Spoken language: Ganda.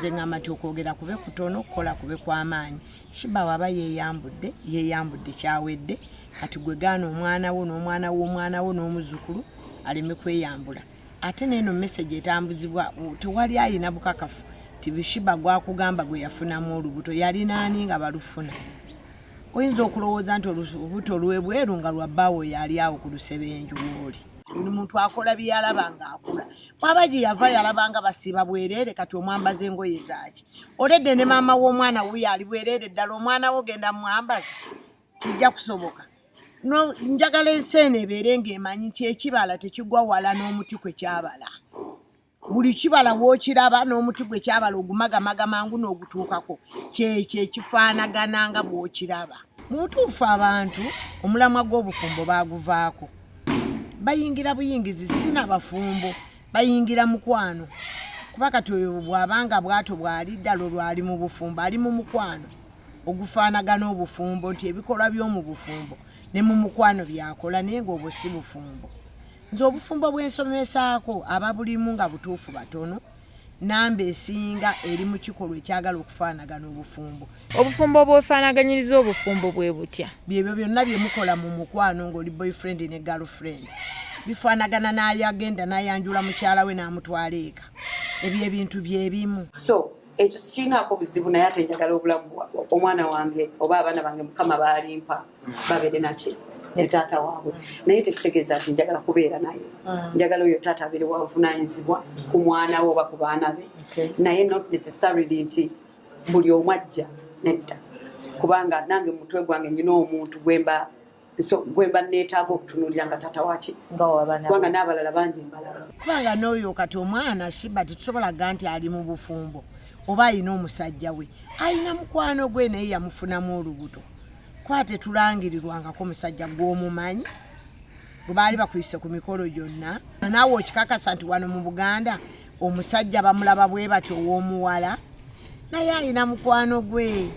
nze ngamba nti okwogera kube kutono kukola kube kw'amaanyi. Shiba waba yeeyambudde kyawedde kati gwe gaana omwana wo n'omwana w'omwana wo n'omuzukulu aleme kweyambula. Ate n'eno message etambuzibwa tewali ayina bukakafu ti Shiba gwakugamba gwe yafunamu olubuto yalina ani nga balufuna. Oyinza okulowooza nti olubuto lwebweru nga lwa bbaawo yali awo ku lusebenju lwoli. Buli muntu akola byalaba ng'akula. Bw'aba gye yava yalabanga basiiba bwereere kati omwambaza engoye zaaki. Oledde ne maama w'omwana wo yali bwereere ddala omwana wo genda mwambaza kijja kusoboka. No, njagala enseeno ebeere ng'emanyi nti ekibala tekigwa wala n'omuti kwe kyabala. Buli kibala w'okiraba n'omuti gwe kyabala ogumagamaga mangu n'ogutuukako kyekyo ekifaanagana nga bw'okiraba. Mu butuufu abantu omulamwa gw'obufumbo baaguvaako. Bayingira buyingizi sina bafumbo bayingira mukwano kuba kati oyo bw'abanga bwato bwali ddala lwali mu bufumbo ali mu mukwano ogufaanagana obufumbo nti ebikolwa by'omu bufumbo ne mu mukwano byakola naye ng'obwo si bufumbo. Nze obufumbo bw'ensomesaako ababulimu nga butuufu batono namba esinga eri mu kikolwa ekyagala okufaanagana obufumbo. Obufumbo bwefaanaganyiriza obufumbo bwe butya? Byebyo byonna bye mukola mu mukwano ng'oli boyfriend ne girlfriend. Bifaanagana n'ayagenda n'ayanjula mukyala we n'amutwala eka. Ebyo ebintu byebimu. So ekyo sikirinaako buzibu naye ate njagala obulamu omwana wange oba abaana bange Mukama baalimpa babeere naki ne taata waabwe. Naye tekitegeeza nti njagala kubeera naye. Njagala oyo taata abeere wavunaanyizibwa ku mwana we oba ku baana be. Naye not necessarily nti buli omu ajja nedda. Kubanga nange mu mutwe gwange nnina omuntu gwemba neetaaga okutunuulira nga taata waki kubanga n'abalala bangi mbalaba. Kubanga n'oyo kati omwana Shiba tetusobolaga nti ali mu bufumbo oba ayina omusajja we ayina mukwano gwe naye yamufunamu olubuto. Kwa tetulangirirwangako musajja gw'omumanyi gwe baali bakuyise ku mikolo gyonna naawe okikakasa nti wano mu Buganda omusajja bamulaba bwe batyo ow'omuwala naye ayina mukwano gwe.